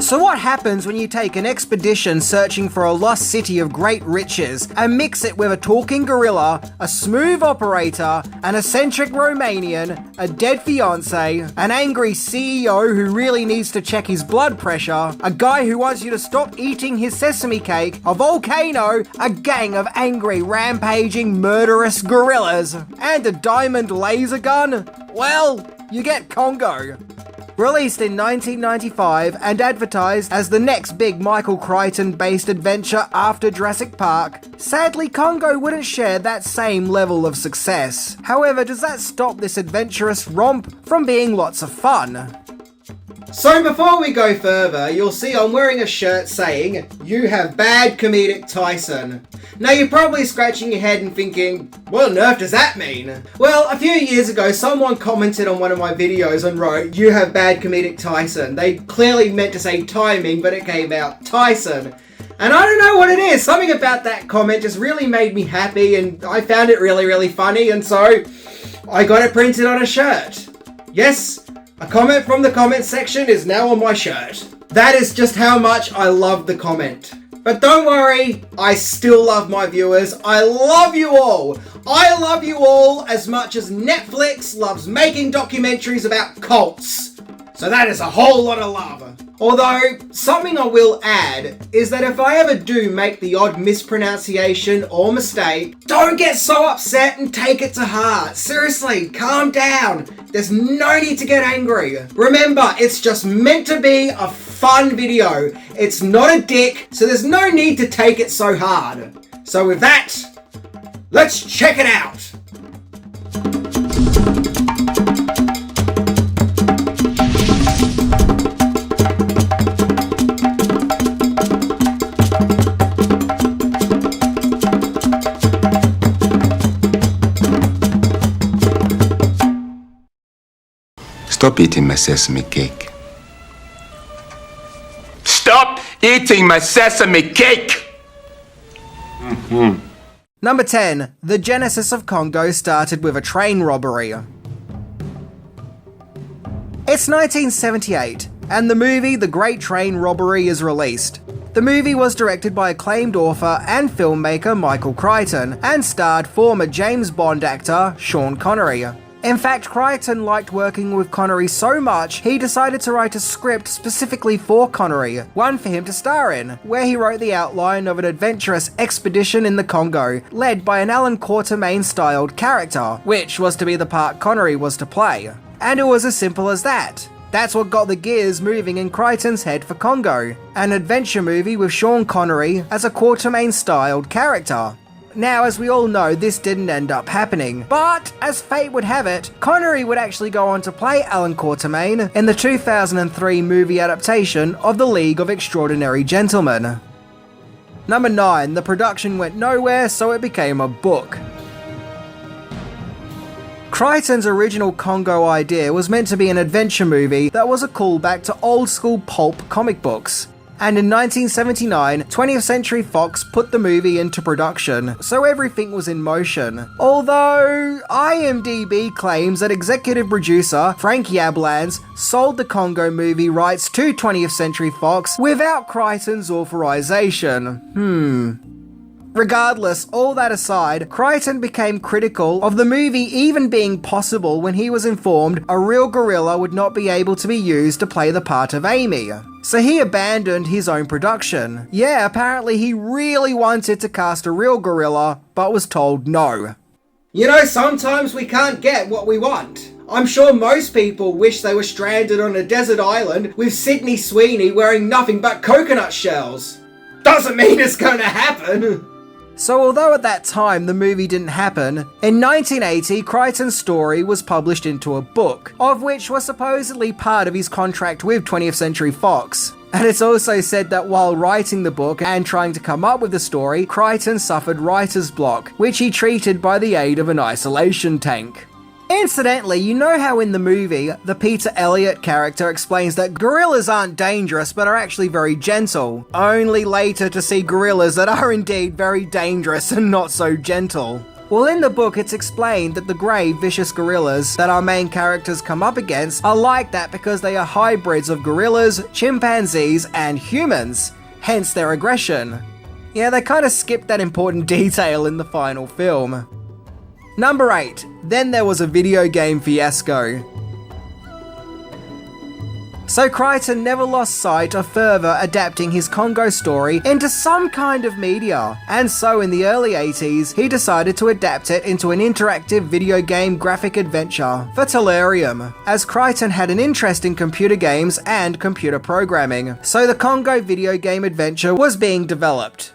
So what happens when you take an expedition searching for a lost city of great riches and mix it with a talking gorilla, a smooth operator, an eccentric Romanian, a dead fiance, an angry CEO who really needs to check his blood pressure, a guy who wants you to stop eating his sesame cake, a volcano, a gang of angry, rampaging, murderous gorillas, and a diamond laser gun? Well, you get Congo. Released in 1995 and advertised as the next big Michael Crichton-based adventure after Jurassic Park, sadly Congo wouldn't share that same level of success. However, does that stop this adventurous romp from being lots of fun? So before we go further, you'll see I'm wearing a shirt saying, "You have bad comedic Tyson." Now you're probably scratching your head and thinking, what on earth does that mean? Well, a few years ago someone commented on one of my videos and wrote, "You have bad comedic Tyson." They clearly meant to say timing, but it came out Tyson. And I don't know what it is, something about that comment just really made me happy and I found it really funny, and so I got it printed on a shirt. Yes, a comment from the comment section is now on my shirt. That is just how much I love the comment. But don't worry, I still love my viewers. I love you all. I love you all as much as Netflix loves making documentaries about cults. So that is a whole lot of love. Although, something I will add is that if I ever do make the odd mispronunciation or mistake, don't get so upset and take it to heart. Seriously, calm down. There's no need to get angry. Remember, it's just meant to be a fun video. It's not a dick, so there's no need to take it so hard. So with that, let's check it out. Stop eating my sesame cake. Stop eating my sesame cake! Number 10. The genesis of Congo started with a train robbery. It's 1978, and the movie The Great Train Robbery is released. The movie was directed by acclaimed author and filmmaker Michael Crichton, and starred former James Bond actor Sean Connery. In fact, Crichton liked working with Connery so much, he decided to write a script specifically for Connery, one for him to star in, where he wrote the outline of an adventurous expedition in the Congo, led by an Alan Quatermain-styled character, which was to be the part Connery was to play. And it was as simple as that. That's what got the gears moving in Crichton's head for Congo, an adventure movie with Sean Connery as a Quatermain-styled character. Now, as we all know, this didn't end up happening, but as fate would have it, Connery would actually go on to play Alan Quatermain in the 2003 movie adaptation of The League of Extraordinary Gentlemen. Number 9. The production went nowhere, so it became a book. Crichton's original Congo idea was meant to be an adventure movie that was a callback to old-school pulp comic books. And in 1979, 20th Century Fox put the movie into production, so everything was in motion. Although, IMDb claims that executive producer Frank Yablans sold the Congo movie rights to 20th Century Fox without Crichton's authorization. Regardless, all that aside, Crichton became critical of the movie even being possible when he was informed a real gorilla would not be able to be used to play the part of Amy. So he abandoned his own production. Yeah, apparently he really wanted to cast a real gorilla, but was told no. You know, sometimes we can't get what we want. I'm sure most people wish they were stranded on a desert island with Sydney Sweeney wearing nothing but coconut shells. Doesn't mean it's gonna happen. So although at that time the movie didn't happen, in 1980 Crichton's story was published into a book, of which was supposedly part of his contract with 20th Century Fox. And it's also said that while writing the book and trying to come up with the story, Crichton suffered writer's block, which he treated by the aid of an isolation tank. Incidentally, you know how in the movie, the Peter Elliott character explains that gorillas aren't dangerous but are actually very gentle, only later to see gorillas that are indeed very dangerous and not so gentle. Well, in the book, it's explained that the grey, vicious gorillas that our main characters come up against are like that because they are hybrids of gorillas, chimpanzees, and humans, hence their aggression. Yeah, they kind of skipped that important detail in the final film. Number 8. Then there was a video game fiasco. So Crichton never lost sight of further adapting his Congo story into some kind of media, and so in the early 80s he decided to adapt it into an interactive video game graphic adventure for Tellurium, as Crichton had an interest in computer games and computer programming, so the Congo video game adventure was being developed.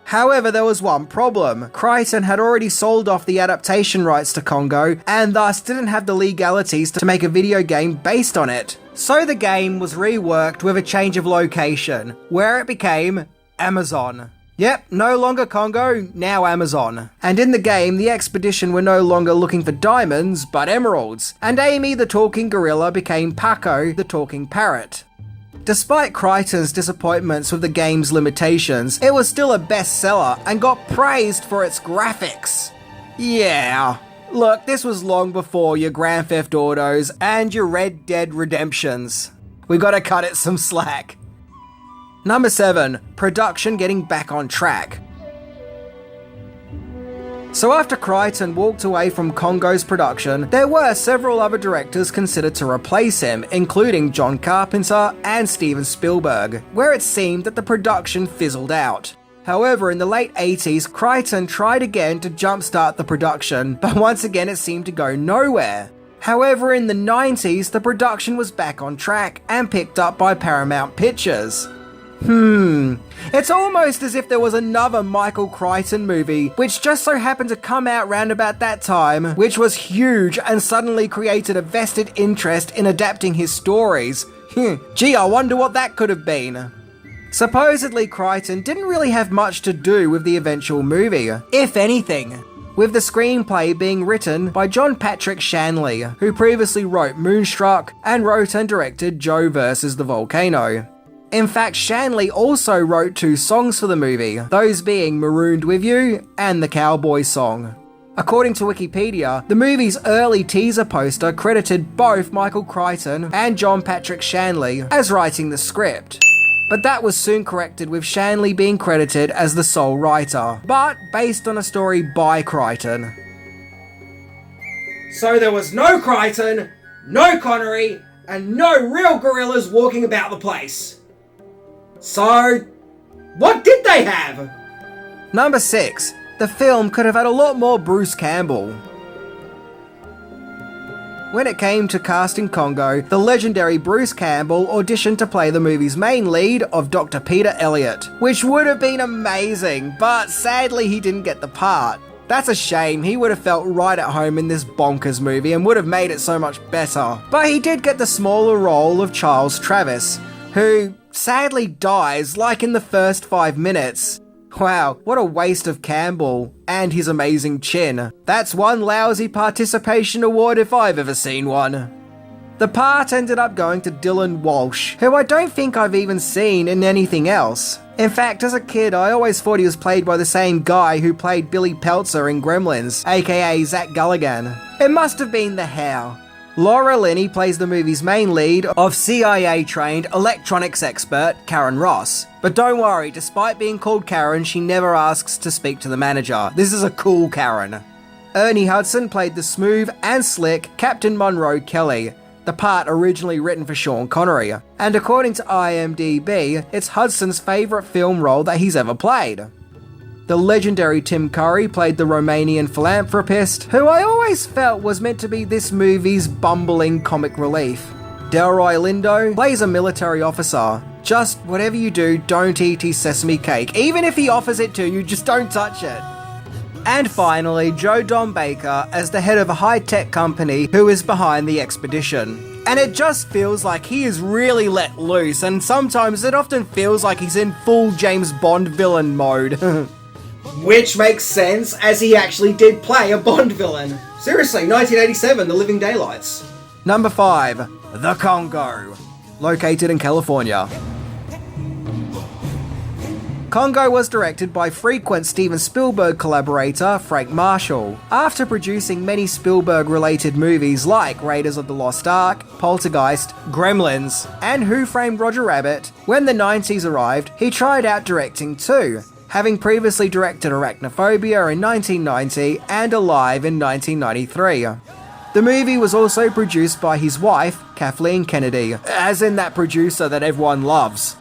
However, there was one problem. Crichton had already sold off the adaptation rights to Congo and thus didn't have the legalities to make a video game based on it. So the game was reworked with a change of location, where it became Amazon. Yep, no longer Congo, now Amazon. And in the game, the expedition were no longer looking for diamonds, but emeralds. And Amy the talking gorilla became Paco the talking parrot. Despite Crichton's disappointments with the game's limitations, it was still a bestseller and got praised for its graphics. Yeah. Look, this was long before your Grand Theft Autos and your Red Dead Redemptions. We gotta cut it some slack. Number 7. Production getting back on track. So after Crichton walked away from Congo's production, there were several other directors considered to replace him, including John Carpenter and Steven Spielberg, where it seemed that the production fizzled out. However, in the late 80s, Crichton tried again to jumpstart the production, but once again it seemed to go nowhere. However, in the 90s, the production was back on track and picked up by Paramount Pictures. It's almost as if there was another Michael Crichton movie, which just so happened to come out round about that time, which was huge and suddenly created a vested interest in adapting his stories. Gee, I wonder what that could have been. Supposedly, Crichton didn't really have much to do with the eventual movie, if anything, with the screenplay being written by John Patrick Shanley, who previously wrote Moonstruck and wrote and directed Joe vs. the Volcano. In fact, Shanley also wrote 2 songs for the movie, those being Marooned With You and the Cowboy Song. According to Wikipedia, the movie's early teaser poster credited both Michael Crichton and John Patrick Shanley as writing the script. But that was soon corrected with Shanley being credited as the sole writer, but based on a story by Crichton. So there was no Crichton, no Connery, and no real gorillas walking about the place. So, what did they have? Number 6. The film could have had a lot more Bruce Campbell. When it came to casting Congo, the legendary Bruce Campbell auditioned to play the movie's main lead of Dr. Peter Elliott, which would have been amazing, but sadly he didn't get the part. That's a shame, he would have felt right at home in this bonkers movie and would have made it so much better. But he did get the smaller role of Charles Travis, who sadly dies like in the first 5 minutes. Wow, what a waste of Campbell and his amazing chin. That's one lousy participation award if I've ever seen one. The part ended up going to Dylan Walsh, who I don't think I've even seen in anything else. In fact, as a kid, I always thought he was played by the same guy who played Billy Peltzer in Gremlins, aka Zach Galligan. It must have been the hair. Laura Linney plays the movie's main lead of CIA-trained electronics expert Karen Ross. But don't worry, despite being called Karen, she never asks to speak to the manager. This is a cool Karen. Ernie Hudson played the smooth and slick Captain Monroe Kelly, the part originally written for Sean Connery. And according to IMDb, it's Hudson's favourite film role that he's ever played. The legendary Tim Curry played the Romanian philanthropist, who I always felt was meant to be this movie's bumbling comic relief. Delroy Lindo plays a military officer. Just whatever you do, don't eat his sesame cake. Even if he offers it to you, just don't touch it. And finally, Joe Don Baker as the head of a high-tech company who is behind the expedition. And it just feels like he is really let loose, and sometimes it often feels like he's in full James Bond villain mode. Which makes sense, as he actually did play a Bond villain. Seriously, 1987, The Living Daylights. Number 5. The Congo. Located in California. Congo was directed by frequent Steven Spielberg collaborator Frank Marshall. After producing many Spielberg-related movies like Raiders of the Lost Ark, Poltergeist, Gremlins, and Who Framed Roger Rabbit, when the 90s arrived, he tried out directing too, having previously directed Arachnophobia in 1990 and Alive in 1993. The movie was also produced by his wife, Kathleen Kennedy, as in that producer that everyone loves.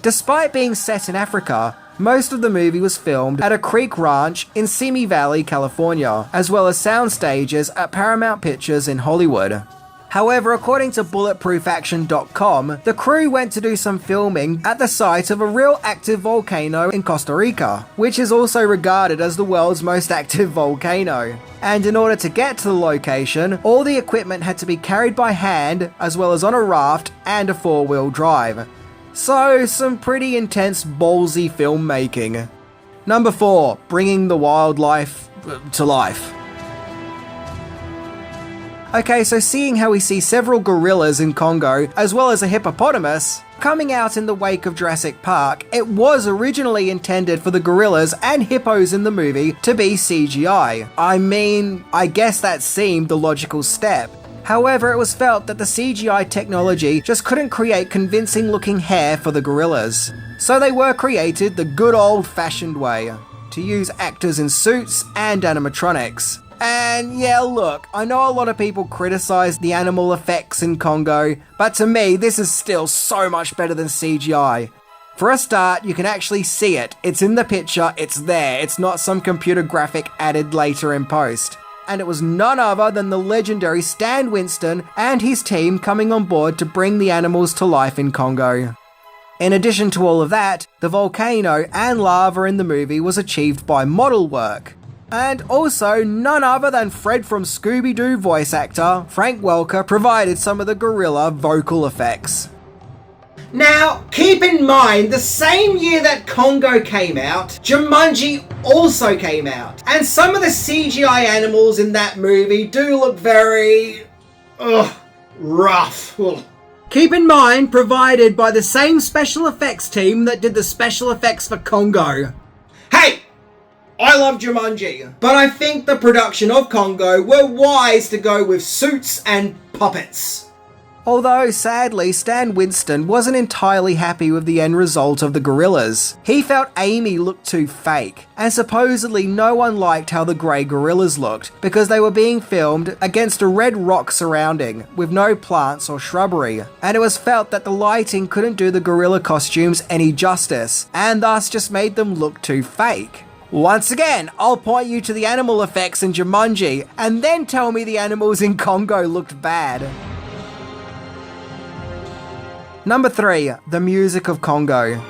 Despite being set in Africa, most of the movie was filmed at a creek ranch in Simi Valley, California, as well as sound stages at Paramount Pictures in Hollywood. However, according to BulletProofAction.com, the crew went to do some filming at the site of a real active volcano in Costa Rica, which is also regarded as the world's most active volcano. And in order to get to the location, all the equipment had to be carried by hand, as well as on a raft and a four-wheel drive. So, some pretty intense ballsy filmmaking. Number 4, bringing the wildlife to life. Okay, so seeing how we see several gorillas in Congo, as well as a hippopotamus, coming out in the wake of Jurassic Park, it was originally intended for the gorillas and hippos in the movie to be CGI. I mean, I guess that seemed the logical step. However, it was felt that the CGI technology just couldn't create convincing looking hair for the gorillas. So they were created the good old-fashioned way, to use actors in suits and animatronics. And yeah, look, I know a lot of people criticize the animal effects in Congo, but to me, this is still so much better than CGI. For a start, you can actually see it. It's in the picture, it's there. It's not some computer graphic added later in post. And it was none other than the legendary Stan Winston and his team coming on board to bring the animals to life in Congo. In addition to all of that, the volcano and lava in the movie was achieved by model work. And also, none other than Fred from Scooby-Doo voice actor, Frank Welker, provided some of the gorilla vocal effects. Now, keep in mind, the same year that Congo came out, Jumanji also came out. And some of the CGI animals in that movie do look very... rough. Ugh. Keep in mind, provided by the same special effects team that did the special effects for Congo. Hey! I love Jumanji, but I think the production of Congo were wise to go with suits and puppets. Although, sadly, Stan Winston wasn't entirely happy with the end result of the gorillas. He felt Amy looked too fake, and supposedly no one liked how the grey gorillas looked, because they were being filmed against a red rock surrounding, with no plants or shrubbery, and it was felt that the lighting couldn't do the gorilla costumes any justice, and thus just made them look too fake. Once again, I'll point you to the animal effects in Jumanji, and then tell me the animals in Congo looked bad. Number 3, the music of Congo.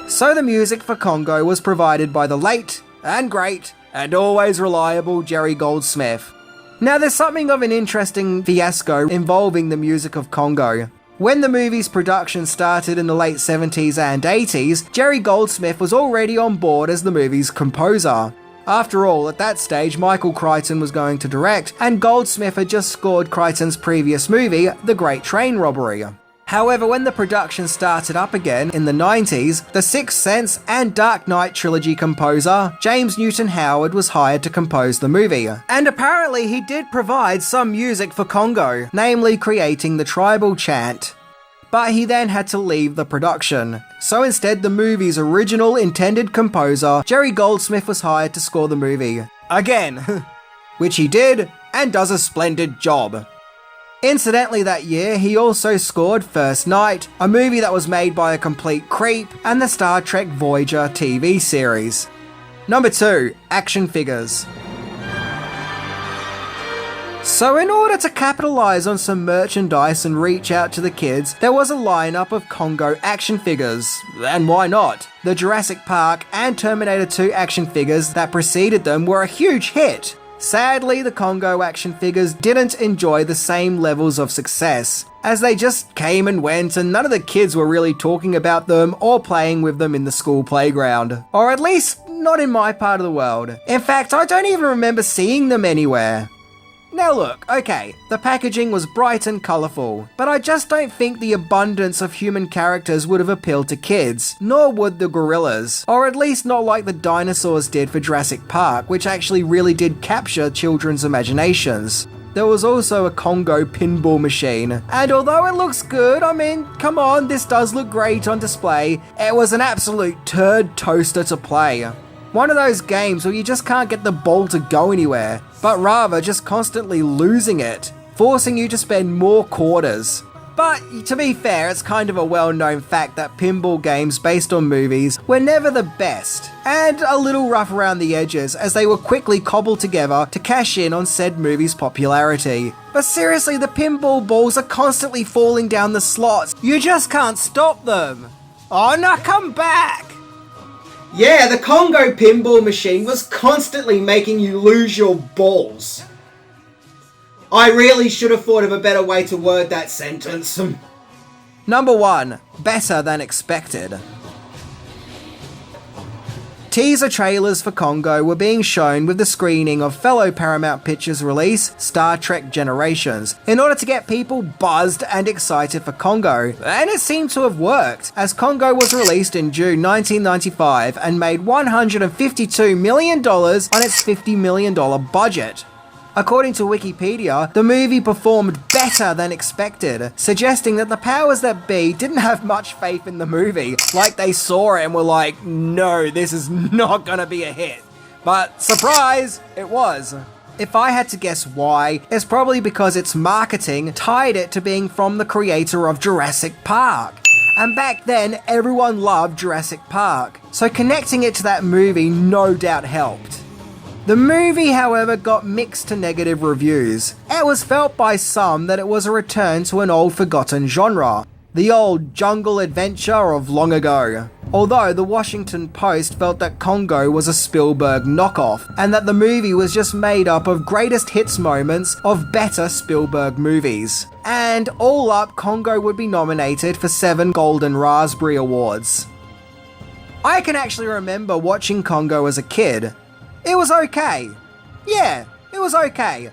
So the music for Congo was provided by the late, and great, and always reliable Jerry Goldsmith. Now there's something of an interesting fiasco involving the music of Congo. When the movie's production started in the late 70s and 80s, Jerry Goldsmith was already on board as the movie's composer. After all, at that stage, Michael Crichton was going to direct, and Goldsmith had just scored Crichton's previous movie, The Great Train Robbery. However, when the production started up again in the 90s, the Sixth Sense and Dark Knight trilogy composer, James Newton Howard, was hired to compose the movie. And apparently he did provide some music for Congo, namely creating the tribal chant. But he then had to leave the production. So instead, the movie's original intended composer, Jerry Goldsmith, was hired to score the movie. Again. Which he did, and does a splendid job. Incidentally, that year, he also scored First Night, a movie that was made by a complete creep, and the Star Trek Voyager TV series. Number 2, action figures. So in order to capitalise on some merchandise and reach out to the kids, there was a lineup of Congo action figures. And why not? The Jurassic Park and Terminator 2 action figures that preceded them were a huge hit. Sadly, the Congo action figures didn't enjoy the same levels of success, as they just came and went and none of the kids were really talking about them or playing with them in the school playground. Or at least, not in my part of the world. In fact, I don't even remember seeing them anywhere. Now look, okay, the packaging was bright and colourful, but I just don't think the abundance of human characters would have appealed to kids, nor would the gorillas, or at least not like the dinosaurs did for Jurassic Park, which actually really did capture children's imaginations. There was also a Congo pinball machine, and although it looks good, I mean, come on, this does look great on display, it was an absolute turd toaster to play. One of those games where you just can't get the ball to go anywhere, but rather just constantly losing it, forcing you to spend more quarters. But to be fair, it's kind of a well-known fact that pinball games based on movies were never the best, and a little rough around the edges as they were quickly cobbled together to cash in on said movie's popularity. But seriously, the pinball balls are constantly falling down the slots. You just can't stop them. Oh no, come back! Yeah, the Congo pinball machine was constantly making you lose your balls. I really should have thought of a better way to word that sentence. Number 1. Better than expected. Teaser trailers for Congo were being shown with the screening of fellow Paramount Pictures release, Star Trek Generations, in order to get people buzzed and excited for Congo. And it seemed to have worked, as Congo was released in June 1995 and made $152 million on its $50 million budget. According to Wikipedia, the movie performed better than expected, suggesting that the powers that be didn't have much faith in the movie, like they saw it and were like, no, this is not gonna be a hit. But surprise, it was. If I had to guess why, it's probably because its marketing tied it to being from the creator of Jurassic Park. And back then, everyone loved Jurassic Park, so connecting it to that movie no doubt helped. The movie, however, got mixed to negative reviews. It was felt by some that it was a return to an old forgotten genre, the old jungle adventure of long ago. Although the Washington Post felt that Congo was a Spielberg knockoff, and that the movie was just made up of greatest hits moments of better Spielberg movies. And all up, Congo would be nominated for 7 Golden Raspberry Awards. I can actually remember watching Congo as a kid. It was okay. Yeah, it was okay.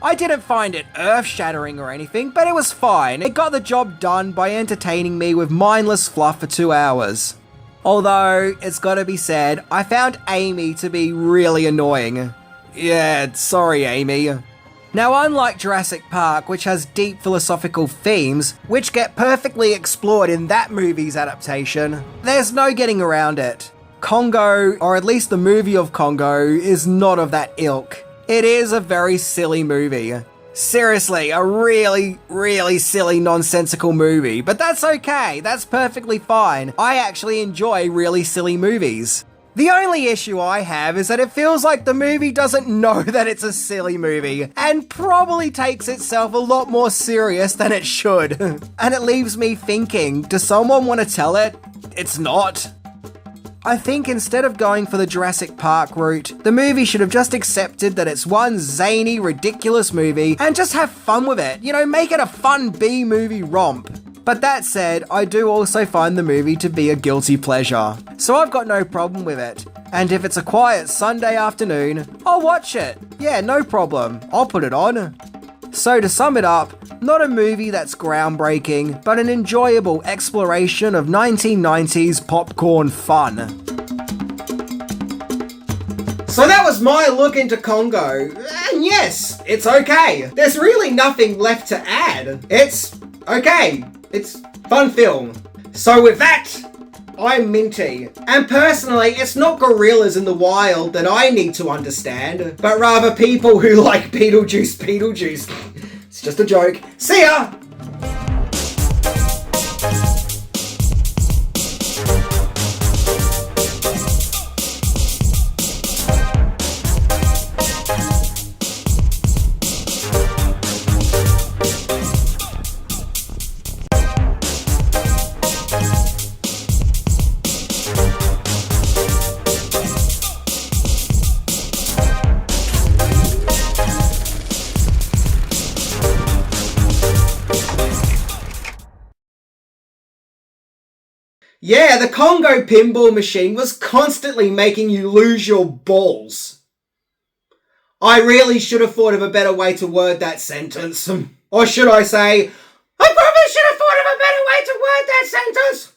I didn't find it earth-shattering or anything, but it was fine. It got the job done by entertaining me with mindless fluff for 2 hours. Although, it's gotta be said, I found Amy to be really annoying. Yeah, sorry Amy. Now, unlike Jurassic Park, which has deep philosophical themes, which get perfectly explored in that movie's adaptation, there's no getting around it. Congo, or at least the movie of Congo, is not of that ilk. It is a very silly movie. Seriously, a really, really silly, nonsensical movie. But that's okay, that's perfectly fine. I actually enjoy really silly movies. The only issue I have is that it feels like the movie doesn't know that it's a silly movie, and probably takes itself a lot more serious than it should. And it leaves me thinking, does someone want to tell it it's not? I think instead of going for the Jurassic Park route, the movie should have just accepted that it's one zany, ridiculous movie and just have fun with it. You know, make it a fun B-movie romp. But that said, I do also find the movie to be a guilty pleasure. So I've got no problem with it. And if it's a quiet Sunday afternoon, I'll watch it. Yeah, no problem. I'll put it on. So to sum it up, not a movie that's groundbreaking, but an enjoyable exploration of 1990s popcorn fun. So that was my look into Congo, and yes, it's okay. There's really nothing left to add. It's okay. It's a fun film. So with that, I'm Minty. And personally, it's not gorillas in the wild that I need to understand, but rather people who like Beetlejuice. It's just a joke. See ya! Yeah, the Congo pinball machine was constantly making you lose your balls. I really should have thought of a better way to word that sentence. Or should I say, I probably should have thought of a better way to word that sentence.